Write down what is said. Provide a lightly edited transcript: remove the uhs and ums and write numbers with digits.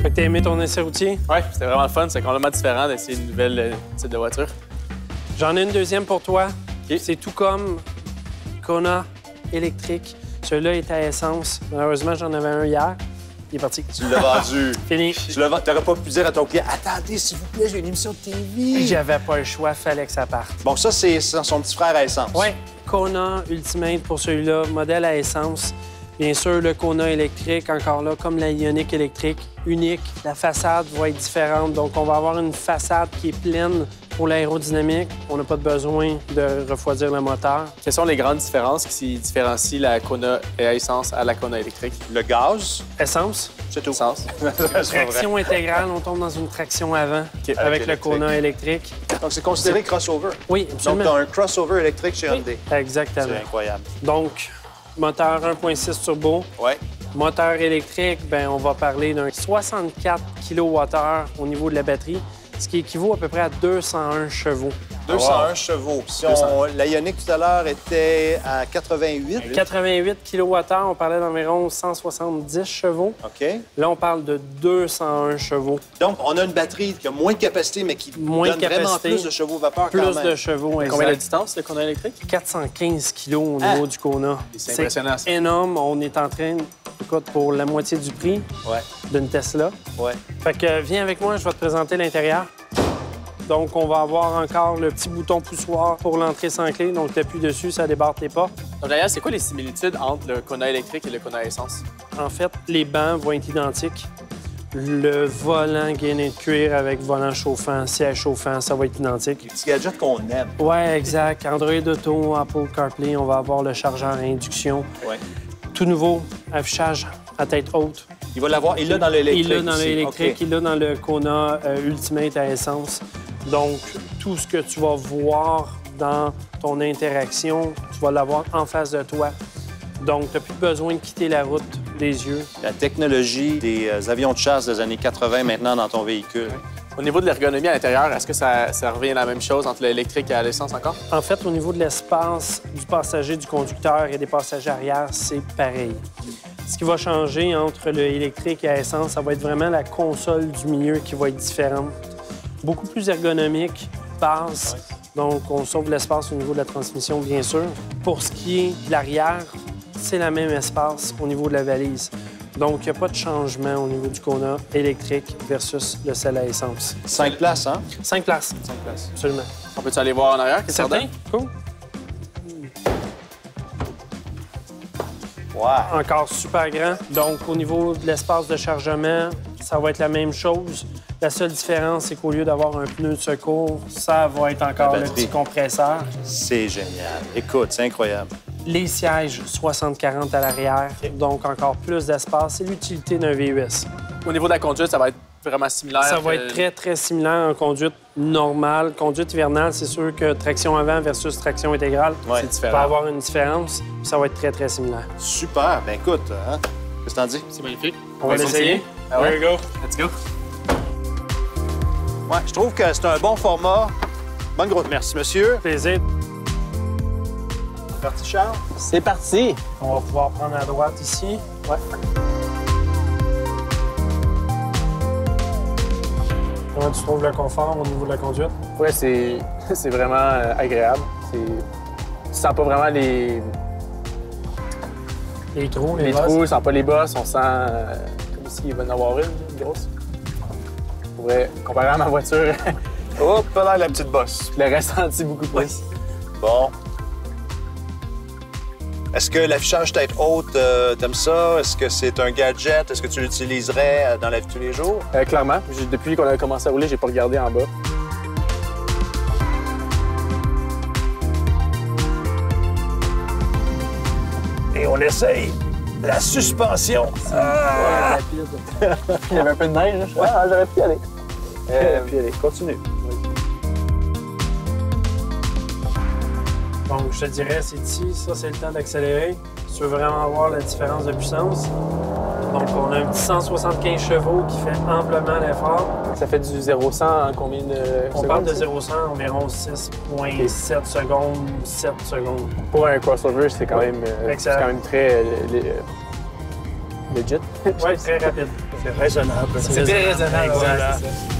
Fait que t'as aimé ton essai routier? Ouais, c'était vraiment le fun. C'est complètement différent d'essayer une nouvelle type de voiture. J'en ai une deuxième pour toi. OK. C'est tout comme Kona électrique. Celui-là est à essence. Malheureusement, j'en avais un hier. Il est parti. Tu l'as vendu. Fini. Tu n'aurais pas pu dire à ton client, attendez, s'il vous plaît, j'ai une émission de TV. J'avais pas le choix, fallait que ça parte. Bon, ça, c'est son petit frère à essence. Oui, Kona Ultimate pour celui-là, modèle à essence. Bien sûr, le Kona électrique, encore là, comme la Ioniq électrique, unique. La façade va être différente, donc on va avoir une façade qui est pleine pour l'aérodynamique. On n'a pas besoin de refroidir le moteur. Quelles sont les grandes différences qui différencient la Kona à essence à la Kona électrique? Le gaz, Essence, c'est tout. Essence. C'est pas vrai. traction intégrale, on tombe dans une traction avant avec le électrique. Kona électrique. Donc, c'est considéré crossover. Oui, Donc, absolument. tu as un crossover électrique chez Hyundai. Exactement. C'est incroyable. Donc, moteur 1.6 turbo. Oui. Moteur électrique, bien, on va parler d'un 64 kWh au niveau de la batterie, ce qui équivaut à peu près à 201 chevaux. 201 chevaux. Si la Ioniq tout à l'heure était à 88. 88 kWh, on parlait d'environ 170 chevaux. OK. Là, on parle de 201 chevaux. Donc, on a une batterie qui a moins de capacité, mais qui Moins de donne vraiment capacité, plus de chevaux vapeur quand Plus même. de chevaux, Combien de exact. distance, le Kona électrique? 415 kilos au niveau du Kona. C'est impressionnant, ça. Énorme. On est en train, écoute, pour la moitié du prix Ouais. d'une Tesla. Ouais. Fait que viens avec moi, je vais te présenter l'intérieur. Donc, on va avoir encore le petit bouton poussoir pour l'entrée sans clé. Donc, tu appuies dessus, ça débarre tes portes. Donc, d'ailleurs, c'est quoi les similitudes entre le Kona électrique et le Kona à essence? En fait, les bancs vont être identiques. Le volant gainé de cuir avec volant chauffant, siège chauffant, ça va être identique. Les petits gadgets qu'on aime. Ouais, exact. Android Auto, Apple CarPlay, on va avoir le chargeur à induction. Ouais. Tout nouveau, affichage à tête haute. Il va l'avoir. Il l'a dans l'électrique. Il l'a dans aussi. l'électrique, OK. il l'a dans le Kona Ultimate à essence. Donc, tout ce que tu vas voir dans ton interaction, tu vas l'avoir en face de toi. Donc, tu n'as plus besoin de quitter la route des yeux. La technologie des avions de chasse des années 80 maintenant dans ton véhicule. Au niveau de l'ergonomie à l'intérieur, est-ce que ça revient à la même chose entre l'électrique et l'essence encore? En fait, au niveau de l'espace du passager, du conducteur et des passagers arrière, c'est pareil. Ce qui va changer entre le électrique et à essence, ça va être vraiment la console du milieu qui va être différente. Beaucoup plus ergonomique, basse. Donc, on sauve l'espace au niveau de la transmission, bien sûr. Pour ce qui est de l'arrière, c'est la même espace au niveau de la valise. Donc, il n'y a pas de changement au niveau du Kona électrique versus le celle à essence. 5 places, hein? 5 places. 5 places. Absolument. On peut-tu aller voir en arrière? Qu'est-ce que ça Certain? donne? Cool. Ouais. Encore super grand. Donc, au niveau de l'espace de chargement, ça va être la même chose. La seule différence, c'est qu'au lieu d'avoir un pneu de secours, ça va être encore La le batterie. petit compresseur. C'est génial. Écoute, c'est incroyable. Les sièges 60-40 à l'arrière, donc encore plus d'espace. C'est l'utilité d'un VUS. Au niveau de la conduite, ça va être vraiment similaire. Ça va être très, très similaire en conduite normale. Conduite hivernale, c'est sûr que traction avant versus traction intégrale, Ouais. C'est il différent. va y avoir une différence. Ça va être très, très similaire. Super. Ben écoute, hein? Qu'est-ce que t'en dis? C'est magnifique. On va l'essayer. Ah ouais? There you go. Let's go. Ouais, je trouve que c'est un bon format. Bonne grosse merci, monsieur. Plaisir. Parti, Charles? C'est parti. On va pouvoir prendre à droite ici. Ouais. Comment tu trouves le confort au niveau de la conduite? Ouais, c'est vraiment agréable. Tu sens pas vraiment les Les trous, on sent pas les bosses, on sent comme s'il va en avoir une grosse. Pour vrai, comparé à ma voiture, Hop, là, la petite bosse. je l'aurais senti beaucoup plus. Bon. Est-ce que l'affichage tête haute, t'aimes ça? Est-ce que c'est un gadget? Est-ce que tu l'utiliserais dans la vie de tous les jours? Clairement, depuis qu'on a commencé à rouler, j'ai pas regardé en bas. Et on essaye la suspension. Ah! Il y avait un peu de neige, j'aurais pu y aller. Puis aller, continue. Donc, je te dirais, c'est ici, ça, c'est le temps d'accélérer. Si tu veux vraiment voir la différence de puissance. Donc, on a un petit 175 chevaux qui fait amplement l'effort. Ça fait du 0-100 en combien de On secondes? parle de 0-100 environ 6,7 secondes, 7 secondes. Pour un crossover, c'est quand même, c'est Excellent. quand même très legit. Oui, très rapide. C'est raisonnable. C'est très raisonnable. Voilà. Ouais, c'est ça.